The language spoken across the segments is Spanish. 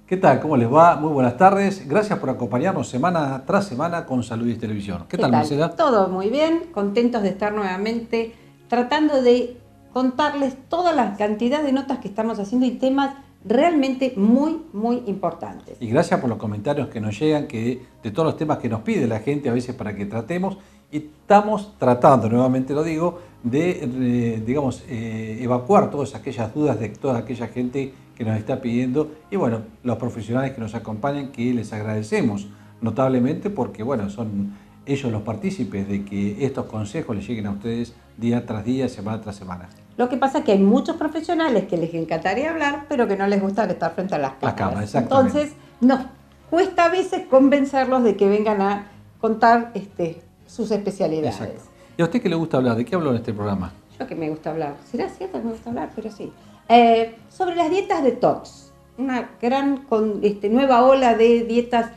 ¿Qué tal? ¿Cómo les va? Muy buenas tardes. Gracias por acompañarnos semana tras semana con Salud y Televisión. ¿Qué tal, Marcela? Todo muy bien, contentos de estar nuevamente tratando de contarles toda la cantidad de notas que estamos haciendo y temas realmente muy importantes. Y gracias por los comentarios que nos llegan, de todos los temas que nos pide la gente a veces para que tratemos. Y estamos tratando, nuevamente lo digo, de evacuar todas aquellas dudas de toda aquella gente que nos está pidiendo. Y bueno, los profesionales que nos acompañan, que les agradecemos notablemente porque bueno, son ellos los partícipes de que estos consejos les lleguen a ustedes día tras día, semana tras semana. Lo que pasa es que hay muchos profesionales que les encantaría hablar, pero que no les gusta estar frente a las cámaras. Exactamente. Entonces, nos cuesta a veces convencerlos de que vengan a contar sus especialidades. Exacto. ¿Y a usted qué le gusta hablar? ¿De qué habló en este programa? Yo que me gusta hablar. ¿Será cierto que me gusta hablar? Pero sí. Sobre las dietas detox. Una gran nueva ola de dietas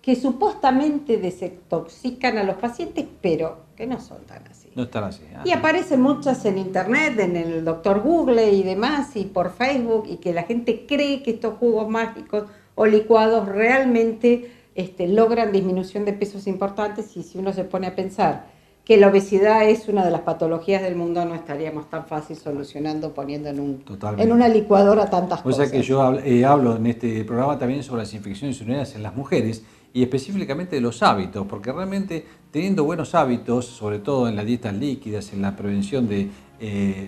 que supuestamente desintoxican a los pacientes, pero que no son tan así. No están así. Y aparecen muchas en internet, en el doctor Google y demás, y por Facebook, y que la gente cree que estos jugos mágicos o licuados realmente logran disminución de pesos importantes, y si uno se pone a pensar que la obesidad es una de las patologías del mundo, no estaríamos tan fácil solucionando poniendo en una licuadora tantas cosas. O sea que yo hablo en este programa también sobre las infecciones urinarias en las mujeres y específicamente de los hábitos, porque realmente teniendo buenos hábitos, sobre todo en las dietas líquidas, en la prevención de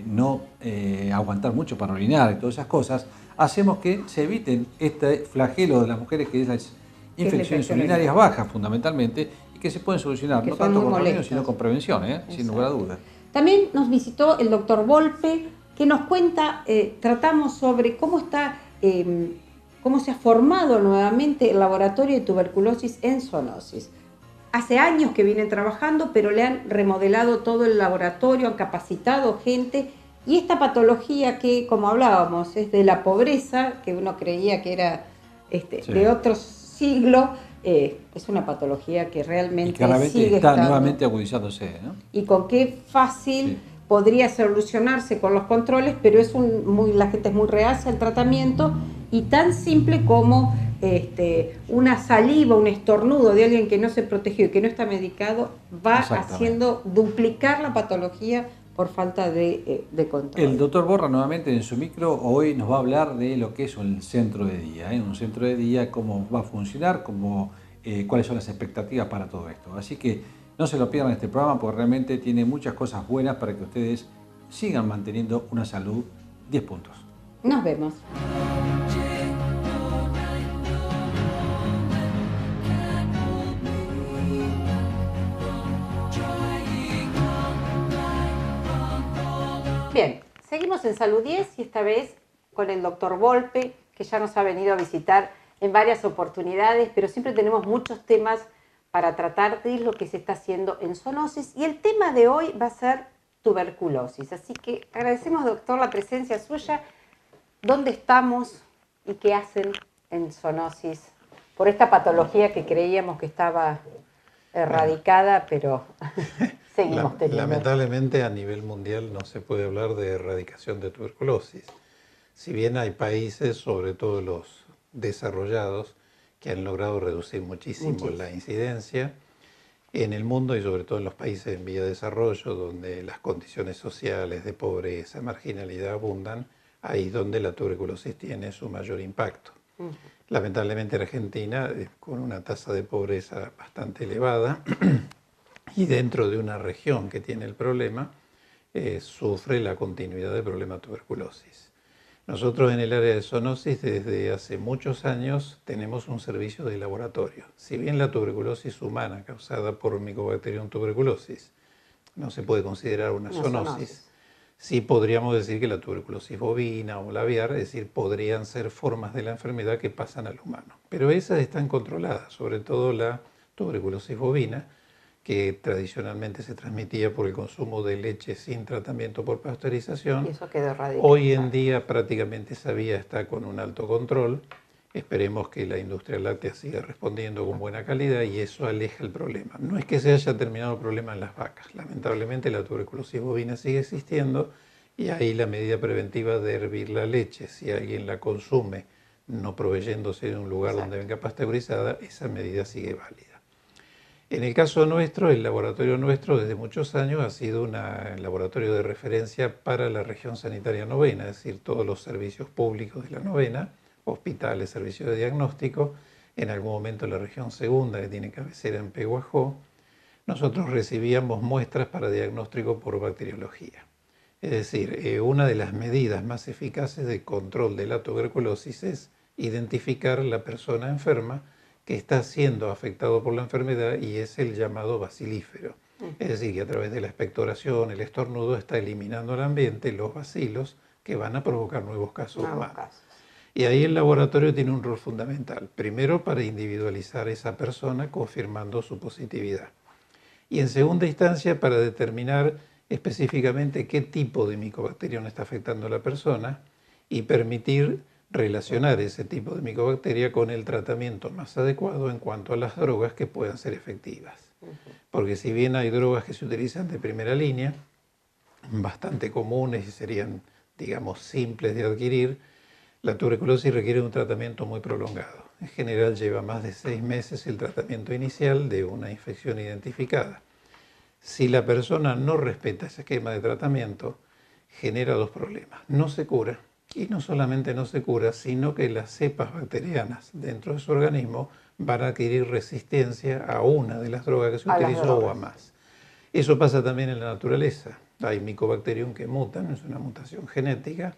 no aguantar mucho para orinar y todas esas cosas, hacemos que se eviten este flagelo de las mujeres que es las infecciones urinarias bajas fundamentalmente, que se pueden solucionar, no tanto con remedio, sino con prevención, sin lugar a dudas. También nos visitó el doctor Volpe, que nos cuenta, tratamos sobre cómo se ha formado nuevamente el laboratorio de tuberculosis en zoonosis. Hace años que vienen trabajando, pero le han remodelado todo el laboratorio, han capacitado gente, y esta patología que, como hablábamos, es de la pobreza, que uno creía que era de otro siglo, es una patología que realmente sigue está estando, nuevamente agudizándose, ¿no? Y con qué fácil podría solucionarse con los controles, pero la gente es muy reacia al tratamiento, y tan simple como una saliva, un estornudo de alguien que no se protegió y que no está medicado, va haciendo duplicar la patología por falta de control. El doctor Borra nuevamente en su micro hoy nos va a hablar de lo que es un centro de día, un centro de día, cómo va a funcionar, cuáles son las expectativas para todo esto. Así que no se lo pierdan este programa porque realmente tiene muchas cosas buenas para que ustedes sigan manteniendo una salud 10 puntos. Nos vemos. Bien, seguimos en Salud 10 y esta vez con el doctor Volpe, que ya nos ha venido a visitar en varias oportunidades, pero siempre tenemos muchos temas para tratar de lo que se está haciendo en zoonosis, y el tema de hoy va a ser tuberculosis. Así que agradecemos, doctor, la presencia suya. ¿Dónde estamos y qué hacen en zoonosis por esta patología que creíamos que estaba erradicada, pero seguimos teniendo? Lamentablemente a nivel mundial no se puede hablar de erradicación de tuberculosis. Si bien hay países, sobre todo los desarrollados, que han logrado reducir muchísimo la incidencia, en el mundo y sobre todo en los países en vía de desarrollo, donde las condiciones sociales de pobreza, marginalidad abundan, ahí es donde la tuberculosis tiene su mayor impacto. Lamentablemente Argentina, con una tasa de pobreza bastante elevada y dentro de una región que tiene el problema, sufre la continuidad del problema de tuberculosis. Nosotros en el área de zoonosis desde hace muchos años tenemos un servicio de laboratorio. Si bien la tuberculosis humana causada por Mycobacterium tuberculosis no se puede considerar una zoonosis, sí podríamos decir que la tuberculosis bovina o la aviar, es decir, podrían ser formas de la enfermedad que pasan al humano. Pero esas están controladas, sobre todo la tuberculosis bovina, que tradicionalmente se transmitía por el consumo de leche sin tratamiento por pasteurización. Y eso quedó erradicado. Hoy en día prácticamente esa vía está con un alto control. Esperemos que la industria láctea siga respondiendo con buena calidad y eso aleja el problema. No es que se haya terminado el problema en las vacas. Lamentablemente la tuberculosis bovina sigue existiendo y ahí la medida preventiva de hervir la leche, si alguien la consume no proveyéndose de un lugar Exacto. donde venga pasteurizada, esa medida sigue válida. En el caso nuestro, el laboratorio nuestro desde muchos años ha sido un laboratorio de referencia para la región sanitaria novena, es decir, todos los servicios públicos de la novena, hospitales, servicios de diagnóstico, en algún momento la región segunda, que tiene cabecera en Pehuajó, nosotros recibíamos muestras para diagnóstico por bacteriología. Es decir, una de las medidas más eficaces de control de la tuberculosis es identificar la persona enferma que está siendo afectado por la enfermedad y es el llamado bacilífero. Es decir, que a través de la expectoración, el estornudo, está eliminando al ambiente los bacilos que van a provocar nuevos casos humanos. Y ahí el laboratorio tiene un rol fundamental. Primero, para individualizar a esa persona confirmando su positividad. Y en segunda instancia, para determinar específicamente qué tipo de micobacterión está afectando a la persona y permitir relacionar ese tipo de micobacteria con el tratamiento más adecuado en cuanto a las drogas que puedan ser efectivas. Porque si bien hay drogas que se utilizan de primera línea, bastante comunes y serían, digamos, simples de adquirir, la tuberculosis requiere un tratamiento muy prolongado. En general lleva más de 6 meses el tratamiento inicial de una infección identificada. Si la persona no respeta ese esquema de tratamiento, genera dos problemas. No se cura, y no solamente no se cura, sino que las cepas bacterianas dentro de su organismo van a adquirir resistencia a una de las drogas que se utilizó o a más. Eso pasa también en la naturaleza. Hay micobacterium que mutan, es una mutación genética,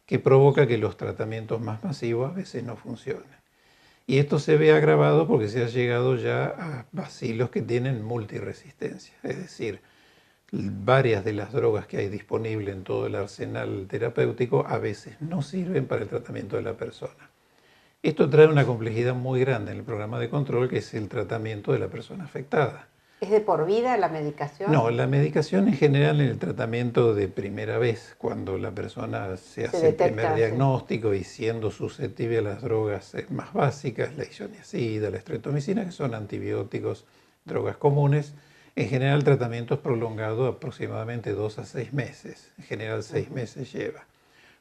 que provoca que los tratamientos más masivos a veces no funcionen. Y esto se ve agravado porque se ha llegado ya a bacilos que tienen multiresistencia, es decir, varias de las drogas que hay disponibles en todo el arsenal terapéutico a veces no sirven para el tratamiento de la persona. Esto trae una complejidad muy grande en el programa de control, que es el tratamiento de la persona afectada. ¿Es de por vida la medicación? No, la medicación en general en el tratamiento de primera vez, cuando la persona se hace el primer diagnóstico y siendo susceptible a las drogas más básicas, la isoniazida, la estreptomicina, que son antibióticos, drogas comunes. En general el tratamiento es prolongado aproximadamente 2 a 6 meses, en general 6 meses lleva.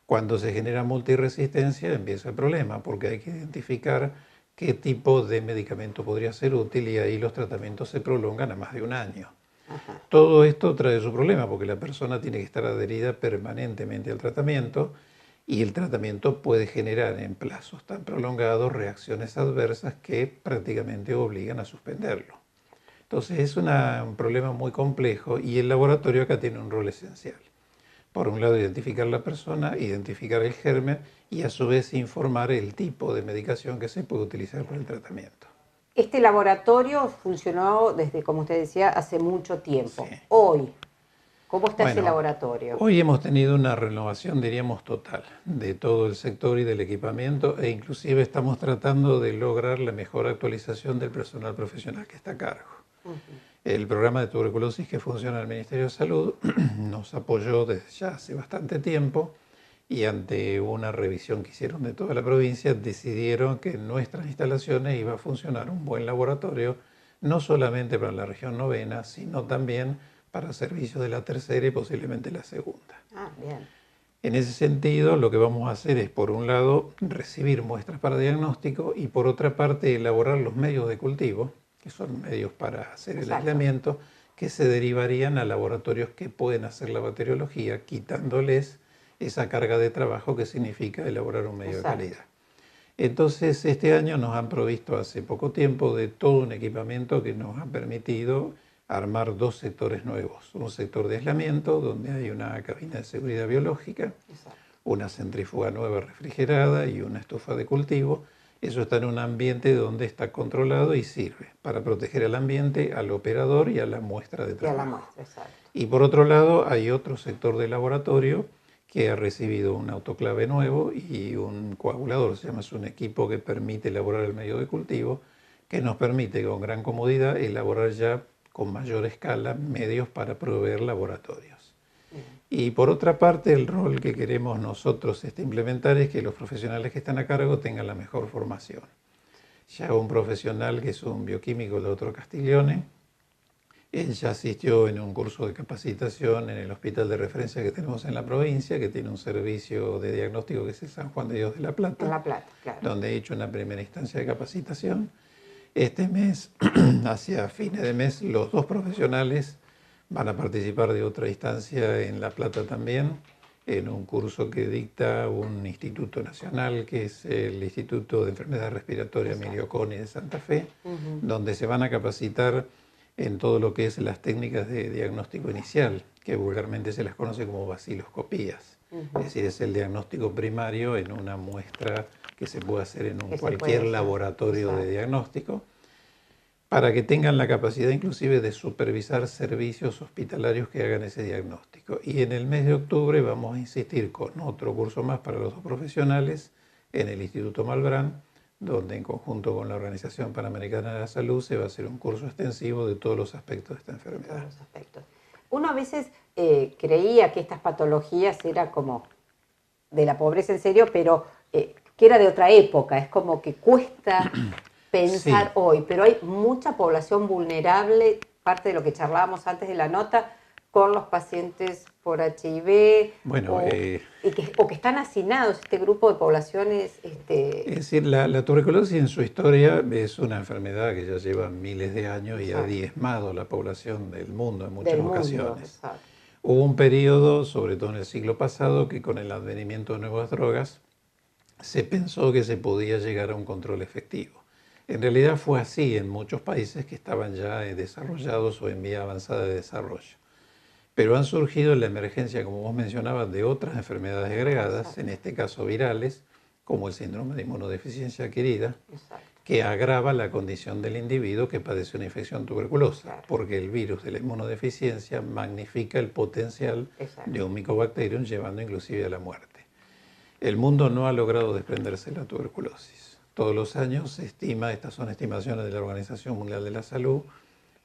Cuando se genera multiresistencia empieza el problema, porque hay que identificar qué tipo de medicamento podría ser útil y ahí los tratamientos se prolongan a más de un año. Todo esto trae su problema, porque la persona tiene que estar adherida permanentemente al tratamiento y el tratamiento puede generar en plazos tan prolongados reacciones adversas que prácticamente obligan a suspenderlo. Entonces es un problema muy complejo y el laboratorio acá tiene un rol esencial. Por un lado, identificar la persona, identificar el germen y a su vez informar el tipo de medicación que se puede utilizar para el tratamiento. Este laboratorio funcionó desde, como usted decía, hace mucho tiempo. Sí. Hoy, ¿cómo está ese laboratorio? Hoy hemos tenido una renovación, diríamos, total de todo el sector y del equipamiento e inclusive estamos tratando de lograr la mejor actualización del personal profesional que está a cargo. El programa de tuberculosis que funciona en el Ministerio de Salud nos apoyó desde ya hace bastante tiempo y ante una revisión que hicieron de toda la provincia decidieron que en nuestras instalaciones iba a funcionar un buen laboratorio, no solamente para la región novena, sino también para servicios de la tercera y posiblemente la segunda. Bien. En ese sentido, lo que vamos a hacer es, por un lado, recibir muestras para diagnóstico y por otra parte, elaborar los medios de cultivo, que son medios para hacer el aislamiento, que se derivarían a laboratorios que pueden hacer la bacteriología, quitándoles esa carga de trabajo que significa elaborar un medio de calidad. Entonces, este año nos han provisto hace poco tiempo de todo un equipamiento que nos ha permitido armar 2 sectores nuevos. Un sector de aislamiento, donde hay una cabina de seguridad biológica, una centrífuga nueva refrigerada y una estufa de cultivo. Eso está en un ambiente donde está controlado y sirve para proteger al ambiente, al operador y a la muestra de trabajo. Y por otro lado, hay otro sector de laboratorio que ha recibido un autoclave nuevo y un coagulador. Se llama, es un equipo que permite elaborar el medio de cultivo, que nos permite con gran comodidad elaborar ya con mayor escala medios para proveer laboratorios. Y por otra parte, el rol que queremos nosotros implementar es que los profesionales que están a cargo tengan la mejor formación. Ya un profesional que es un bioquímico de otro Castiglione Ella asistió en un curso de capacitación en el hospital de referencia que tenemos en la provincia, que tiene un servicio de diagnóstico que es el San Juan de Dios de La Plata, En La Plata, claro. donde he hecho una primera instancia de capacitación. Este mes, hacia fines de mes, los dos profesionales van a participar de otra instancia en La Plata también, en un curso que dicta un instituto nacional, que es el Instituto de Enfermedades Respiratorias Emilio Coni de Santa Fe, donde se van a capacitar en todo lo que es las técnicas de diagnóstico inicial, que vulgarmente se las conoce como vaciloscopías. Es decir, es el diagnóstico primario en una muestra que se puede hacer en cualquier laboratorio de diagnóstico, para que tengan la capacidad inclusive de supervisar servicios hospitalarios que hagan ese diagnóstico. Y en el mes de octubre vamos a insistir con otro curso más para los dos profesionales en el Instituto Malbrán, donde en conjunto con la Organización Panamericana de la Salud se va a hacer un curso extensivo de todos los aspectos de esta enfermedad. Todos los aspectos. Uno a veces creía que estas patologías era como de la pobreza en serio, pero que era de otra época, es como que cuesta pensar hoy, pero hay mucha población vulnerable, parte de lo que charlábamos antes de la nota, con los pacientes por HIV, bueno, o que están hacinados, este grupo de poblaciones. Es decir, la tuberculosis en su historia es una enfermedad que ya lleva miles de años y ha diezmado la población del mundo en muchas ocasiones. Hubo un periodo, sobre todo en el siglo pasado, que con el advenimiento de nuevas drogas se pensó que se podía llegar a un control efectivo. En realidad fue así en muchos países que estaban ya desarrollados o en vía avanzada de desarrollo. Pero han surgido la emergencia, como vos mencionabas, de otras enfermedades agregadas, en este caso virales, como el síndrome de inmunodeficiencia adquirida, que agrava la condición del individuo que padece una infección tuberculosa, porque el virus de la inmunodeficiencia magnifica el potencial de un micobacterium, llevando inclusive a la muerte. El mundo no ha logrado desprenderse de la tuberculosis. Todos los años se estima, estas son estimaciones de la Organización Mundial de la Salud,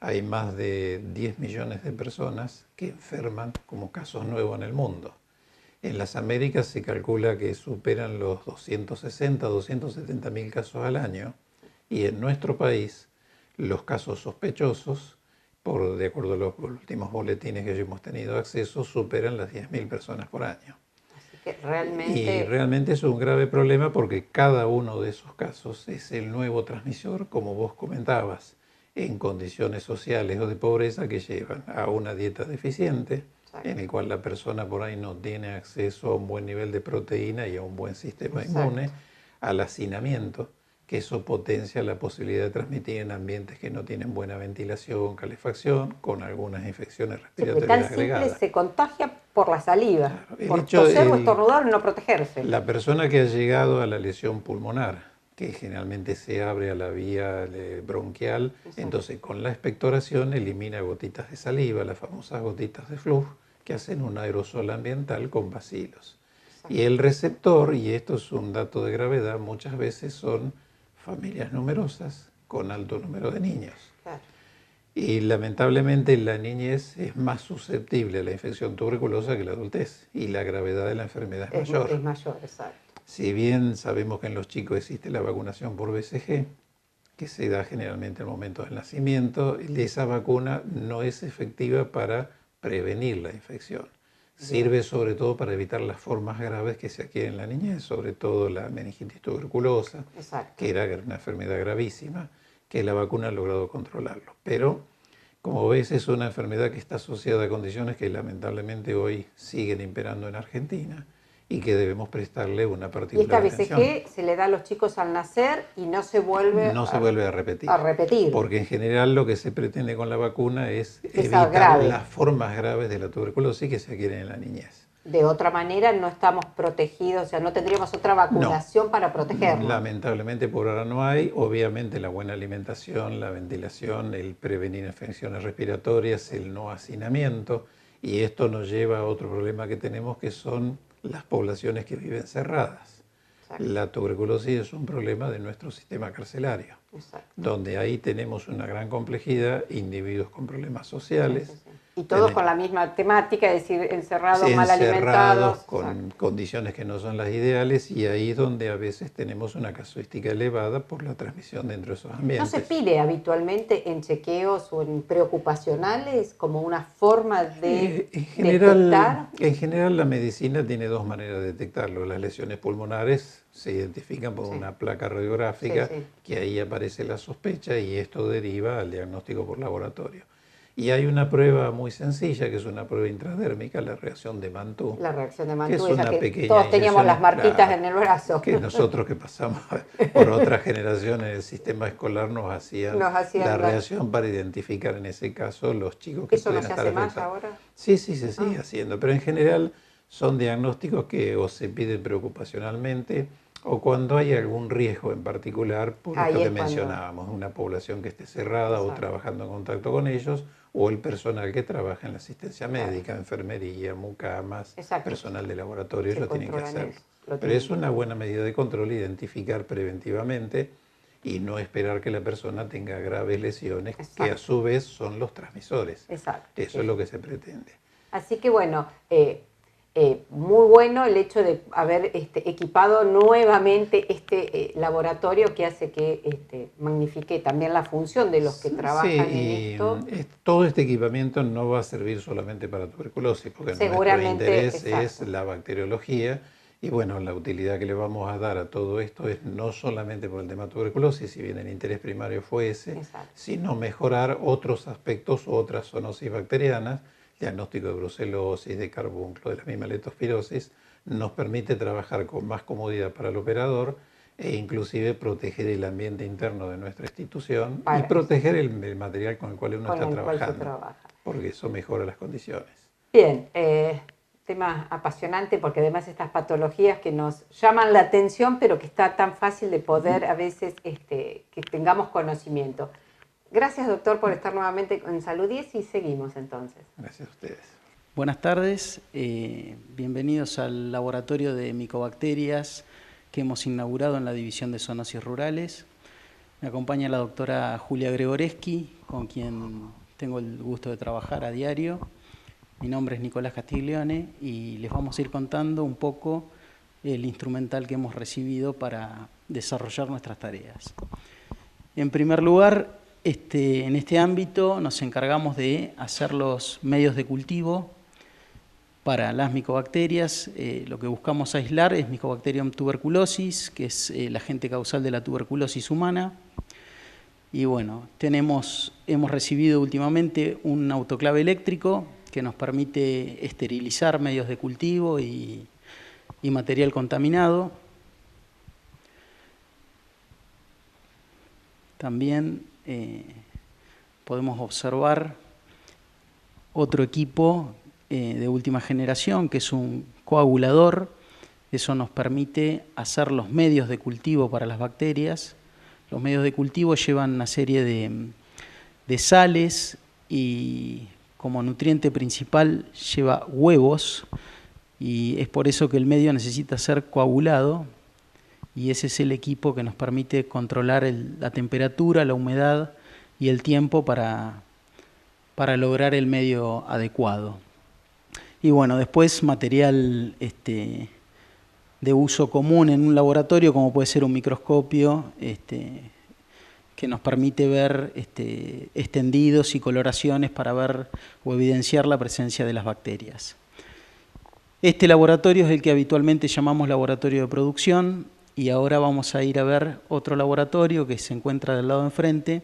hay más de 10 millones de personas que enferman como casos nuevos en el mundo. En las Américas se calcula que superan los 260, 270 mil casos al año, y en nuestro país los casos sospechosos, de acuerdo a los últimos boletines que hemos tenido acceso, superan las 10.000 personas por año. Y realmente es un grave problema porque cada uno de esos casos es el nuevo transmisor, como vos comentabas, en condiciones sociales o de pobreza que llevan a una dieta deficiente, en el cual la persona por ahí no tiene acceso a un buen nivel de proteína y a un buen sistema inmune, al hacinamiento, que eso potencia la posibilidad de transmitir en ambientes que no tienen buena ventilación, calefacción, con algunas infecciones respiratorias agregadas. Simple se contagia por la saliva, por toser o estornudar y no protegerse. La persona que ha llegado a la lesión pulmonar, que generalmente se abre a la vía bronquial, entonces con la expectoración elimina gotitas de saliva, las famosas gotitas de flujo, que hacen un aerosol ambiental con bacilos. Y el receptor, y esto es un dato de gravedad, muchas veces son familias numerosas con alto número de niños. Y lamentablemente la niñez es más susceptible a la infección tuberculosa que la adultez, y la gravedad de la enfermedad es mayor. Es mayor, exacto. Si bien sabemos que en los chicos existe la vacunación por BCG, que se da generalmente al momento del nacimiento, esa vacuna no es efectiva para prevenir la infección. Sirve sobre todo para evitar las formas graves que se adquieren en la niñez, sobre todo la meningitis tuberculosa, que era una enfermedad gravísima, que la vacuna ha logrado controlarlo. Pero, como ves, es una enfermedad que está asociada a condiciones que lamentablemente hoy siguen imperando en Argentina, y que debemos prestarle una particular atención. Y esta BCG se le da a los chicos al nacer y no se vuelve a repetir. Porque en general lo que se pretende con la vacuna es evitar las formas graves de la tuberculosis que se adquieren en la niñez. De otra manera no estamos protegidos, o sea, no tendríamos otra vacunación para protegernos. Lamentablemente por ahora no hay. Obviamente la buena alimentación, la ventilación, el prevenir infecciones respiratorias, el no hacinamiento, y esto nos lleva a otro problema que tenemos, que son las poblaciones que viven cerradas. La tuberculosis es un problema de nuestro sistema carcelario, donde ahí tenemos una gran complejidad, individuos con problemas sociales, Y todos con la misma temática, es decir, encerrados, sí, mal alimentados. con condiciones que no son las ideales, y ahí es donde a veces tenemos una casuística elevada por la transmisión dentro de esos ¿No ambientes. se pide habitualmente en chequeos o en preocupacionales como una forma de detectar? En general la medicina tiene dos maneras de detectarlo. Las lesiones pulmonares se identifican por Sí. una placa radiográfica, Sí, sí. que ahí aparece la sospecha y esto deriva al diagnóstico por laboratorio. Y hay una prueba muy sencilla, que es una prueba intradérmica, la reacción de Mantoux. La reacción de Que Mantoux, es esa una que pequeña todos teníamos inyección, las marquitas claro, en el brazo. que nosotros que pasamos por otras generaciones del sistema escolar nos hacían la reacción para identificar en ese caso los chicos que ¿Eso no pudieran se estar hace más afectados. ahora? Sí, sí, se sigue haciendo, pero en general son diagnósticos que o se piden preocupacionalmente o cuando hay algún riesgo en particular, por Ahí esto que es cuando- mencionábamos, una población que esté cerrada o Exacto. trabajando en contacto con ellos, o el personal que trabaja en la asistencia Claro. médica, enfermería, mucamas, Exacto. personal de laboratorio, Se lo tienen que controlan hacer. eso, lo Pero tienen es que una hacer. buena medida de control identificar preventivamente y no esperar que la persona tenga graves lesiones, que a Exacto. su vez son los transmisores. Exacto. Eso es lo que se pretende. Así que bueno, muy bueno el hecho de haber equipado nuevamente este laboratorio que hace que magnifique también la función de los que trabajan en esto. Todo este equipamiento no va a servir solamente para tuberculosis, porque nuestro Seguramente, interés es exacto. la bacteriología. Y bueno, la utilidad que le vamos a dar a todo esto es no solamente por el tema tuberculosis, si bien el interés primario fue ese, Exacto. sino mejorar otros aspectos, otras zoonosis bacterianas, diagnóstico de brucelosis, de carbunclo, de la misma leptospirosis, nos permite trabajar con más comodidad para el operador e inclusive proteger el ambiente interno de nuestra institución y proteger el material con el cual uno está trabajando, porque eso mejora las condiciones. Bien, tema apasionante porque además estas patologías que nos llaman la atención, pero que está tan fácil de poder a veces que tengamos conocimiento. Gracias, doctor, por estar nuevamente en Salud 10 y seguimos entonces. Gracias a ustedes. Buenas tardes, bienvenidos al laboratorio de micobacterias que hemos inaugurado en la División de Zoonosis Rurales. Me acompaña la doctora Julia Gregoreschi, con quien tengo el gusto de trabajar a diario. Mi nombre es Nicolás Castiglione y les vamos a ir contando un poco el instrumental que hemos recibido para desarrollar nuestras tareas. En primer lugar, en este ámbito nos encargamos de hacer los medios de cultivo para las micobacterias. Lo que buscamos aislar es Mycobacterium tuberculosis, que es el agente causal de la tuberculosis humana. Y bueno, hemos recibido últimamente un autoclave eléctrico que nos permite esterilizar medios de cultivo y material contaminado. También podemos observar otro equipo de última generación, que es un coagulador. Eso nos permite hacer los medios de cultivo para las bacterias. Los medios de cultivo llevan una serie de sales y como nutriente principal lleva huevos, y es por eso que el medio necesita ser coagulado, y ese es el equipo que nos permite controlar la temperatura, la humedad y el tiempo para lograr el medio adecuado. Y bueno, después material de uso común en un laboratorio, como puede ser un microscopio, que nos permite ver extendidos y coloraciones para ver o evidenciar la presencia de las bacterias. Este laboratorio es el que habitualmente llamamos laboratorio de producción, y ahora vamos a ir a ver otro laboratorio que se encuentra del lado de enfrente,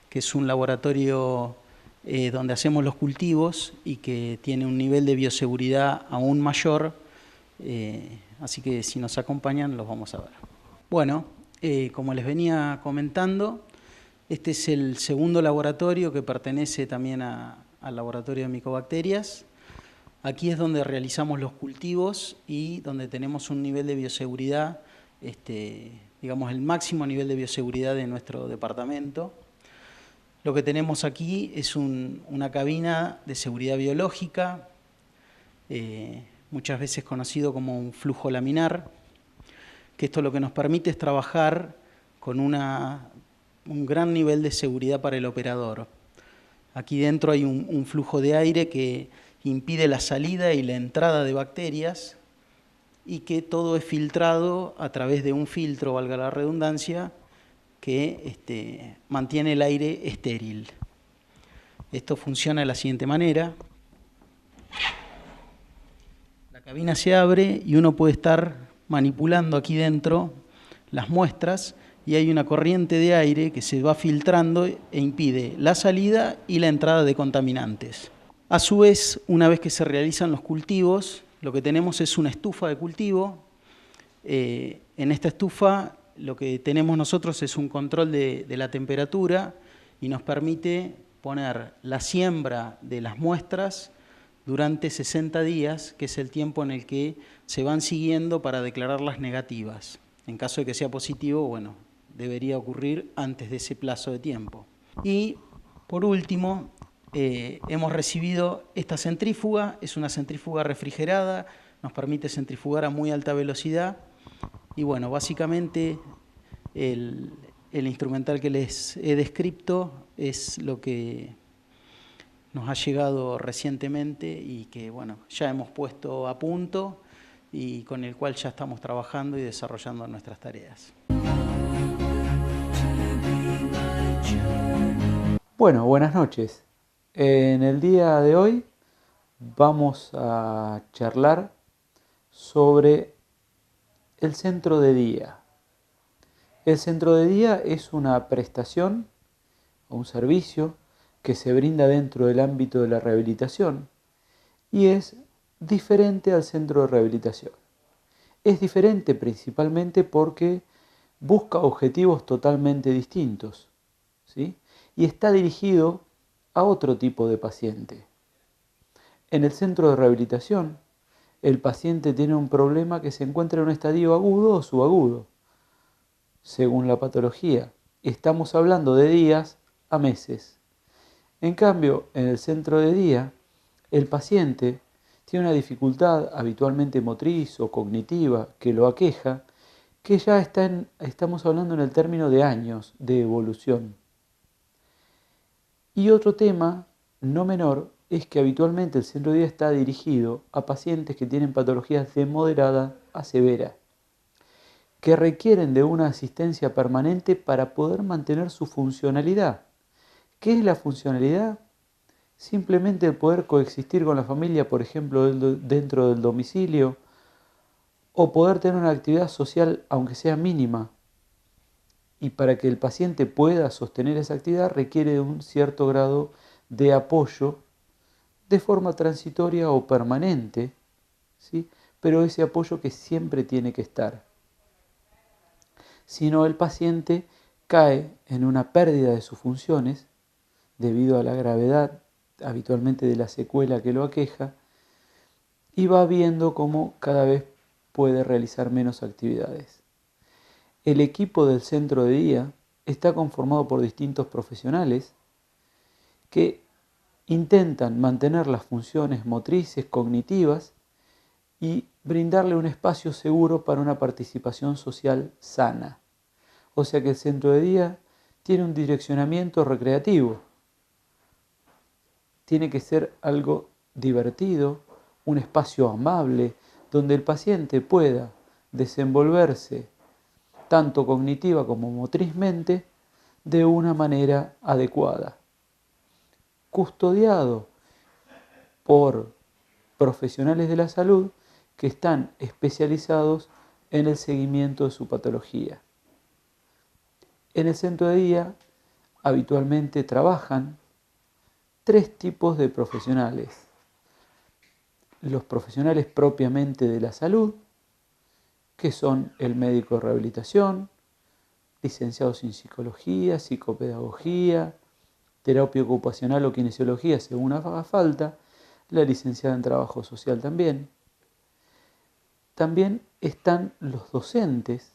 que es un laboratorio donde hacemos los cultivos y que tiene un nivel de bioseguridad aún mayor, así que si nos acompañan los vamos a ver. Bueno, como les venía comentando, este es el segundo laboratorio que pertenece también al laboratorio de micobacterias. Aquí es donde realizamos los cultivos y donde tenemos un nivel de bioseguridad, digamos el máximo nivel de bioseguridad de nuestro departamento. Lo que tenemos aquí es una cabina de seguridad biológica, muchas veces conocido como un flujo laminar, que esto lo que nos permite es trabajar con un gran nivel de seguridad para el operador. Aquí dentro hay un flujo de aire que impide la salida y la entrada de bacterias y que todo es filtrado a través de un filtro, valga la redundancia, que mantiene el aire estéril. Esto funciona de la siguiente manera. La cabina se abre y uno puede estar manipulando aquí dentro las muestras y hay una corriente de aire que se va filtrando e impide la salida y la entrada de contaminantes. A su vez, una vez que se realizan los cultivos, lo que tenemos es una estufa de cultivo. En esta estufa lo que tenemos nosotros es un control de la temperatura y nos permite poner la siembra de las muestras durante 60 días, que es el tiempo en el que se van siguiendo para declararlas negativas. En caso de que sea positivo, bueno, debería ocurrir antes de ese plazo de tiempo. Y, por último, hemos recibido esta centrífuga, es una centrífuga refrigerada, nos permite centrifugar a muy alta velocidad y, bueno, básicamente el instrumental que les he descrito es lo que nos ha llegado recientemente y que, bueno, ya hemos puesto a punto y con el cual ya estamos trabajando y desarrollando nuestras tareas. Bueno, buenas noches. En el día de hoy vamos a charlar sobre el centro de día. El centro de día es una prestación o un servicio que se brinda dentro del ámbito de la rehabilitación y es diferente al centro de rehabilitación. Es diferente principalmente porque busca objetivos totalmente distintos, ¿sí? Y está dirigido a otro tipo de paciente. En el centro de rehabilitación, el paciente tiene un problema que se encuentra en un estadio agudo o subagudo, según la patología. Estamos hablando de días a meses. En cambio, en el centro de día, el paciente tiene una dificultad habitualmente motriz o cognitiva que lo aqueja, que ya estamos hablando en el término de años de evolución. Y otro tema no menor es que habitualmente el centro de día está dirigido a pacientes que tienen patologías de moderada a severa, que requieren de una asistencia permanente para poder mantener su funcionalidad. ¿Qué es la funcionalidad? Simplemente el poder coexistir con la familia, por ejemplo, dentro del domicilio, o poder tener una actividad social, aunque sea mínima. Y para que el paciente pueda sostener esa actividad requiere de un cierto grado de apoyo de forma transitoria o permanente, ¿sí? Pero ese apoyo que siempre tiene que estar. Si no, el paciente cae en una pérdida de sus funciones debido a la gravedad habitualmente de la secuela que lo aqueja y va viendo cómo cada vez puede realizar menos actividades. El equipo del centro de día está conformado por distintos profesionales que intentan mantener las funciones motrices, cognitivas y brindarle un espacio seguro para una participación social sana. O sea que el centro de día tiene un direccionamiento recreativo. Tiene que ser algo divertido, un espacio amable, donde el paciente pueda desenvolverse tanto cognitiva como motrizmente de una manera adecuada. Custodiado por profesionales de la salud que están especializados en el seguimiento de su patología. En el centro de día habitualmente trabajan 3 tipos de profesionales. Los profesionales propiamente de la salud, que son el médico de rehabilitación, licenciados en psicología, psicopedagogía, terapia ocupacional o kinesiología según haga falta, la licenciada en trabajo social también. También están los docentes,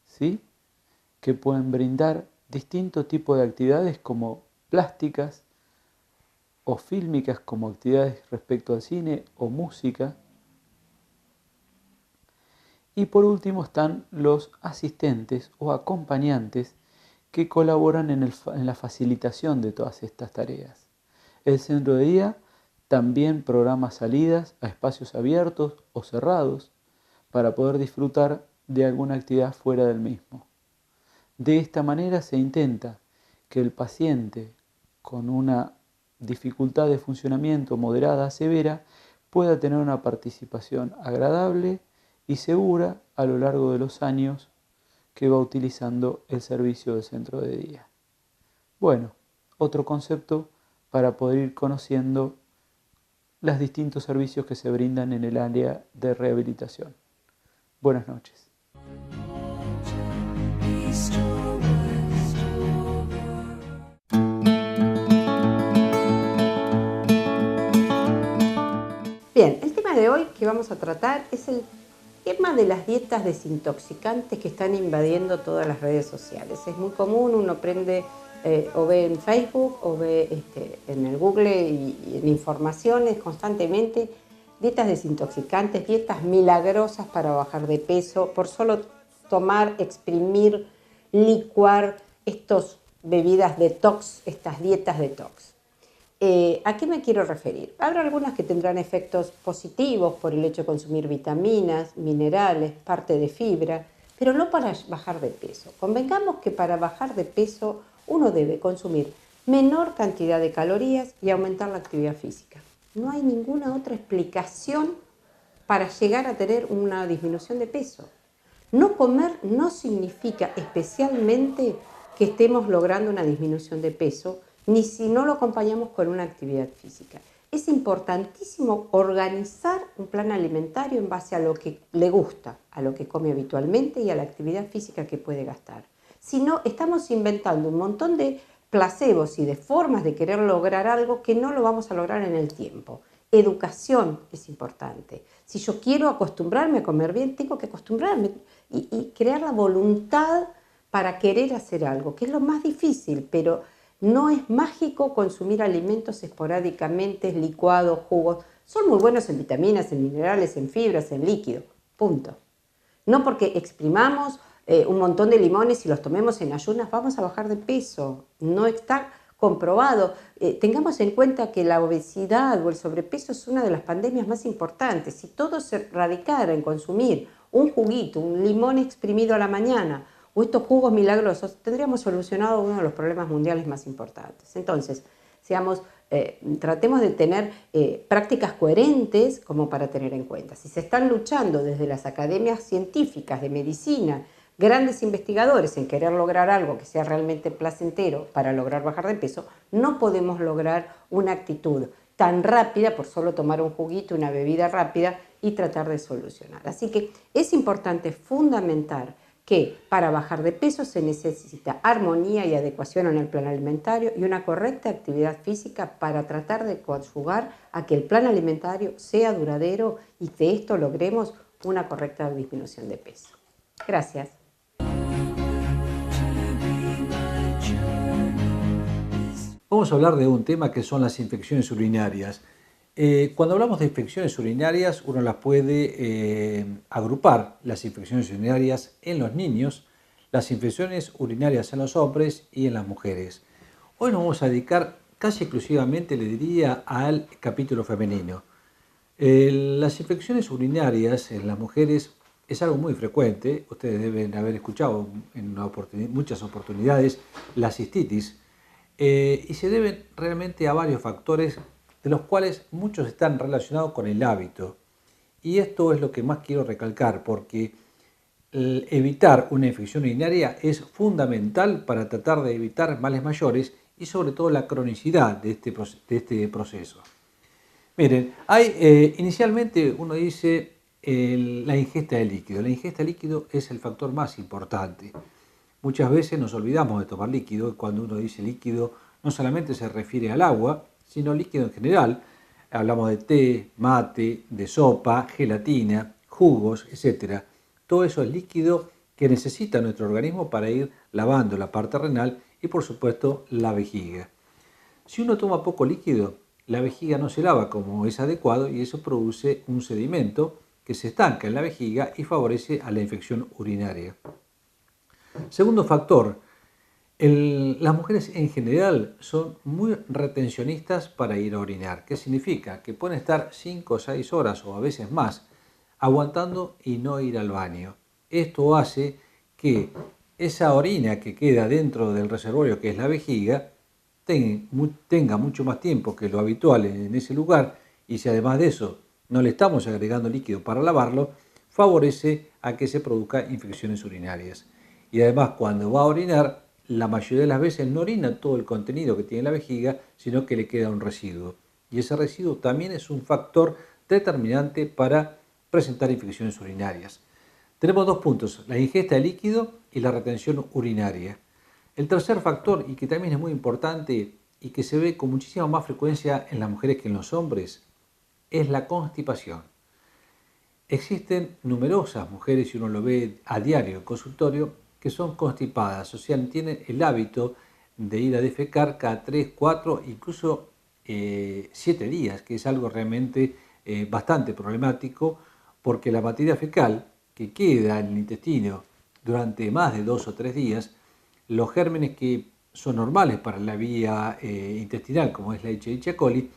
¿sí? Que pueden brindar distintos tipos de actividades como plásticas o fílmicas como actividades respecto al cine o música. Y por último están los asistentes o acompañantes que colaboran en la facilitación de todas estas tareas. El centro de día también programa salidas a espacios abiertos o cerrados para poder disfrutar de alguna actividad fuera del mismo. De esta manera se intenta que el paciente con una dificultad de funcionamiento moderada a severa pueda tener una participación agradable y segura a lo largo de los años que va utilizando el servicio del centro de día. Bueno, otro concepto para poder ir conociendo los distintos servicios que se brindan en el área de rehabilitación. Buenas noches. Bien, el tema de hoy que vamos a tratar es el tema de las dietas desintoxicantes que están invadiendo todas las redes sociales. Es muy común, uno prende o ve en Facebook o ve en el Google y en informaciones constantemente dietas desintoxicantes, dietas milagrosas para bajar de peso, por solo tomar, exprimir, licuar estas bebidas detox, estas dietas detox. ¿A qué me quiero referir? Habrá algunas que tendrán efectos positivos por el hecho de consumir vitaminas, minerales, parte de fibra, pero no para bajar de peso. Convengamos que para bajar de peso uno debe consumir menor cantidad de calorías y aumentar la actividad física. No hay ninguna otra explicación para llegar a tener una disminución de peso. No comer no significa especialmente que estemos logrando una disminución de peso, ni si no lo acompañamos con una actividad física. Es importantísimo organizar un plan alimentario en base a lo que le gusta, a lo que come habitualmente y a la actividad física que puede gastar. Si no, estamos inventando un montón de placebos y de formas de querer lograr algo que no lo vamos a lograr en el tiempo. Educación es importante. Si yo quiero acostumbrarme a comer bien, tengo que acostumbrarme y crear la voluntad para querer hacer algo, que es lo más difícil, pero no es mágico consumir alimentos esporádicamente, licuados, jugos. Son muy buenos en vitaminas, en minerales, en fibras, en líquido. Punto. No porque exprimamos un montón de limones y los tomemos en ayunas vamos a bajar de peso. No está comprobado. Tengamos en cuenta que la obesidad o el sobrepeso es una de las pandemias más importantes. Si todo se radicara en consumir un juguito, un limón exprimido a la mañana, o estos jugos milagrosos, tendríamos solucionado uno de los problemas mundiales más importantes. Entonces, tratemos de tener prácticas coherentes como para tener en cuenta. Si se están luchando desde las academias científicas de medicina, grandes investigadores en querer lograr algo que sea realmente placentero para lograr bajar de peso, no podemos lograr una actitud tan rápida por solo tomar un juguito, una bebida rápida y tratar de solucionar. Así que es importante fundamentar que para bajar de peso se necesita armonía y adecuación en el plan alimentario y una correcta actividad física para tratar de conjugar a que el plan alimentario sea duradero y de esto logremos una correcta disminución de peso. Gracias. Vamos a hablar de un tema que son las infecciones urinarias. Cuando hablamos de infecciones urinarias, uno las puede agrupar, las infecciones urinarias en los niños, las infecciones urinarias en los hombres y en las mujeres. Hoy nos vamos a dedicar casi exclusivamente, le diría, al capítulo femenino. Las infecciones urinarias en las mujeres es algo muy frecuente. Ustedes deben haber escuchado en muchas oportunidades la cistitis y se deben realmente a varios factores, de los cuales muchos están relacionados con el hábito. Y esto es lo que más quiero recalcar, porque evitar una infección urinaria es fundamental para tratar de evitar males mayores y sobre todo la cronicidad de este proceso. Miren, inicialmente uno dice la ingesta de líquido. La ingesta de líquido es el factor más importante. Muchas veces nos olvidamos de tomar líquido y cuando uno dice líquido no solamente se refiere al agua, sino líquido en general. Hablamos de té, mate, de sopa, gelatina, jugos, etc. Todo eso es líquido que necesita nuestro organismo para ir lavando la parte renal y por supuesto la vejiga. Si uno toma poco líquido, la vejiga no se lava como es adecuado y eso produce un sedimento que se estanca en la vejiga y favorece a la infección urinaria. Segundo factor, Las mujeres en general son muy retencionistas para ir a orinar. ¿Qué significa? Que pueden estar 5 o 6 horas o a veces más aguantando y no ir al baño. Esto hace que esa orina que queda dentro del reservorio, que es la vejiga, tenga mucho más tiempo que lo habitual en ese lugar, y si además de eso no le estamos agregando líquido para lavarlo, favorece a que se produzcan infecciones urinarias. Y además, cuando va a orinar, la mayoría de las veces no orina todo el contenido que tiene la vejiga, sino que le queda un residuo. Y ese residuo también es un factor determinante para presentar infecciones urinarias. Tenemos 2 puntos, la ingesta de líquido y la retención urinaria. El tercer factor, y que también es muy importante y que se ve con muchísima más frecuencia en las mujeres que en los hombres, es la constipación. Existen numerosas mujeres, y uno lo ve a diario en consultorio, que son constipadas, o sea, tienen el hábito de ir a defecar cada 3, 4, incluso 7 días, que es algo realmente bastante problemático, porque la materia fecal que queda en el intestino durante más de 2 o 3 días, los gérmenes que son normales para la vía intestinal, como es la Escherichia coli,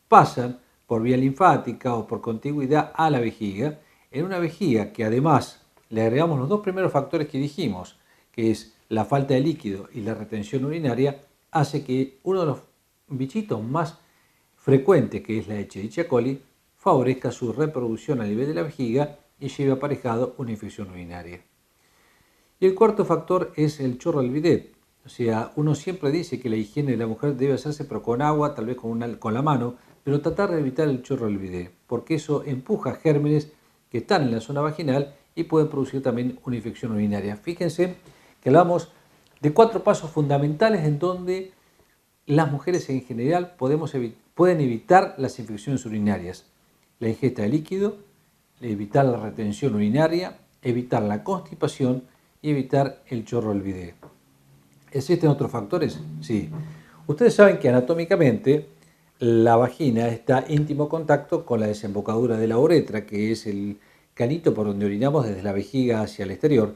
pasan por vía linfática o por contigüidad a la vejiga, en una vejiga que además le agregamos los 2 primeros factores que dijimos, que es la falta de líquido y la retención urinaria, hace que uno de los bichitos más frecuentes, que es la Escherichia coli, favorezca su reproducción a nivel de la vejiga y lleve aparejado una infección urinaria. Y el cuarto factor es el chorro del bidet. O sea, uno siempre dice que la higiene de la mujer debe hacerse pero con agua, tal vez con la mano, pero tratar de evitar el chorro del bidet, porque eso empuja gérmenes que están en la zona vaginal y pueden producir también una infección urinaria. Fíjense que hablamos de 4 pasos fundamentales en donde las mujeres en general pueden evitar las infecciones urinarias. La ingesta de líquido, evitar la retención urinaria, evitar la constipación y evitar el chorro del bidet. ¿Existen otros factores? Sí. Ustedes saben que anatómicamente la vagina está en íntimo contacto con la desembocadura de la uretra, que es el canito por donde orinamos desde la vejiga hacia el exterior.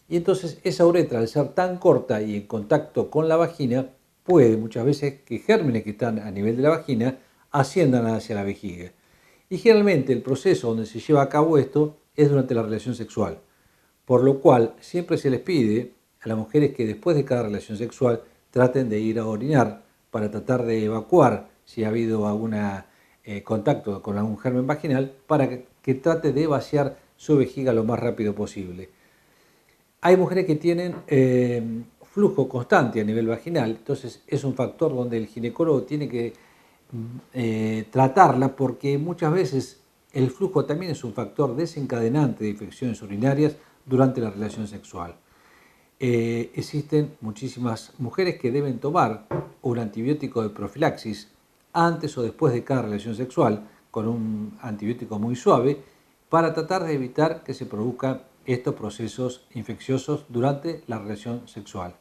Y entonces esa uretra, al ser tan corta y en contacto con la vagina, puede muchas veces que gérmenes que están a nivel de la vagina asciendan hacia la vejiga. Y generalmente el proceso donde se lleva a cabo esto es durante la relación sexual, por lo cual siempre se les pide a las mujeres que después de cada relación sexual traten de ir a orinar para tratar de evacuar si ha habido algún contacto con algún germen vaginal, para que trate de vaciar su vejiga lo más rápido posible. Hay mujeres que tienen flujo constante a nivel vaginal, entonces es un factor donde el ginecólogo tiene que tratarla, porque muchas veces el flujo también es un factor desencadenante de infecciones urinarias durante la relación sexual. Existen muchísimas mujeres que deben tomar un antibiótico de profilaxis antes o después de cada relación sexual, con un antibiótico muy suave, para tratar de evitar que se produzcan estos procesos infecciosos durante la relación sexual.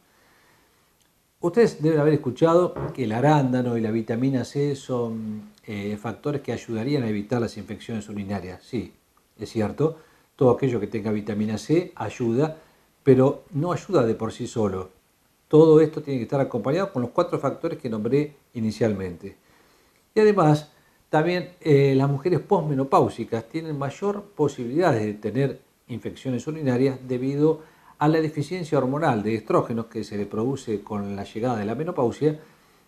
Ustedes deben haber escuchado que el arándano y la vitamina C son factores que ayudarían a evitar las infecciones urinarias. Sí, es cierto, todo aquello que tenga vitamina C ayuda, pero no ayuda de por sí solo. Todo esto tiene que estar acompañado con los 4 factores que nombré inicialmente. Y además, también las mujeres posmenopáusicas tienen mayor posibilidad de tener infecciones urinarias debido a la deficiencia hormonal de estrógenos que se le produce con la llegada de la menopausia,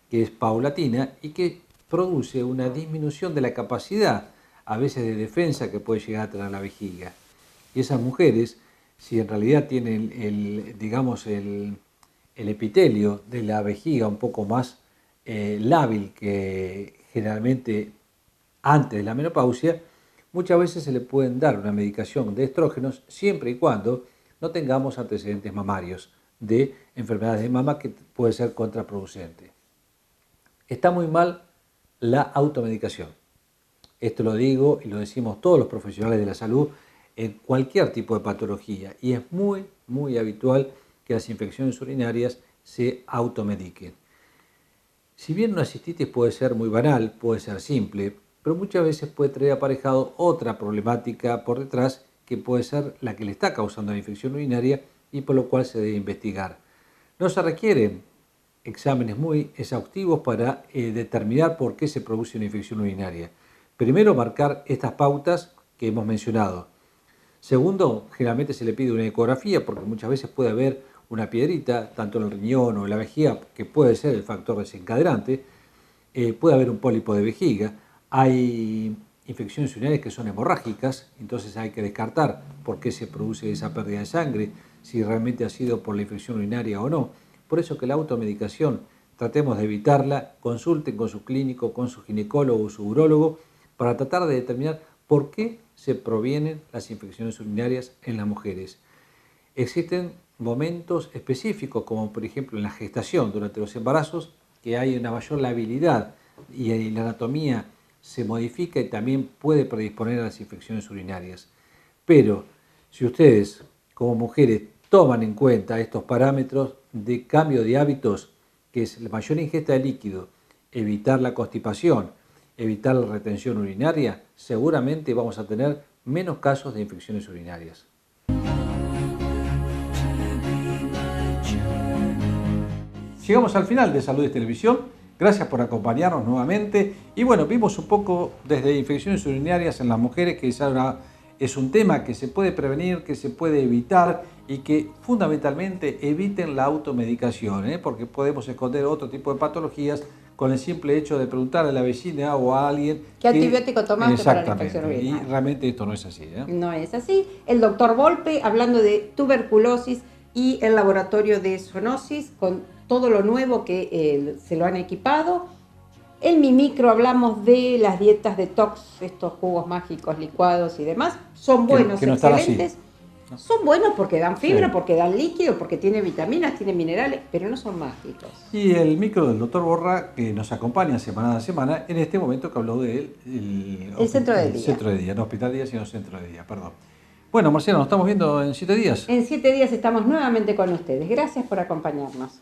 que es paulatina y que produce una disminución de la capacidad, a veces de defensa, que puede llegar a tener la vejiga. Y esas mujeres, si en realidad tienen el epitelio de la vejiga un poco más lábil que generalmente antes de la menopausia, muchas veces se le pueden dar una medicación de estrógenos siempre y cuando no tengamos antecedentes mamarios de enfermedades de mama, que puede ser contraproducente. Está muy mal la automedicación. Esto lo digo y lo decimos todos los profesionales de la salud en cualquier tipo de patología, y es muy, muy habitual que las infecciones urinarias se automediquen. Si bien una cistitis puede ser muy banal, puede ser simple, pero muchas veces puede traer aparejado otra problemática por detrás, que puede ser la que le está causando la infección urinaria y por lo cual se debe investigar. No se requieren exámenes muy exhaustivos para determinar por qué se produce una infección urinaria. Primero, marcar estas pautas que hemos mencionado. Segundo, generalmente se le pide una ecografía porque muchas veces puede haber una piedrita, tanto en el riñón o en la vejiga, que puede ser el factor desencadenante. Puede haber un pólipo de vejiga. Hay infecciones urinarias que son hemorrágicas, entonces hay que descartar por qué se produce esa pérdida de sangre, si realmente ha sido por la infección urinaria o no. Por eso que la automedicación tratemos de evitarla, consulten con su clínico, con su ginecólogo o su urólogo para tratar de determinar por qué se provienen las infecciones urinarias en las mujeres. Existen momentos específicos, como por ejemplo en la gestación, durante los embarazos, que hay una mayor labilidad y la anatomía se modifica y también puede predisponer a las infecciones urinarias. Pero si ustedes, como mujeres, toman en cuenta estos parámetros de cambio de hábitos, que es la mayor ingesta de líquido, evitar la constipación, evitar la retención urinaria, seguramente vamos a tener menos casos de infecciones urinarias. Llegamos al final de Salud y Televisión. Gracias por acompañarnos nuevamente. Y bueno, vimos un poco desde infecciones urinarias en las mujeres, que es un tema que se puede prevenir, que se puede evitar y que fundamentalmente eviten la automedicación, porque podemos esconder otro tipo de patologías con el simple hecho de preguntarle a la vecina o a alguien ¿qué antibiótico tomaste para la infección urinaria? Y realmente esto no es así. No es así. El doctor Volpe hablando de tuberculosis y el laboratorio de zoonosis con todo lo nuevo que se lo han equipado. En Mi Micro hablamos de las dietas detox, estos jugos mágicos licuados y demás. Son buenos, que no excelentes. ¿no? Son buenos porque dan fibra, Sí. porque dan líquido, porque tienen vitaminas, tienen minerales, pero no son mágicos. Y el micro del doctor Borra, que nos acompaña semana a semana, en este momento que habló de El centro de día. Centro de día, no hospital de día, sino centro de día, perdón. Bueno, Marcelo, nos estamos viendo en 7 días. En 7 días estamos nuevamente con ustedes. Gracias por acompañarnos.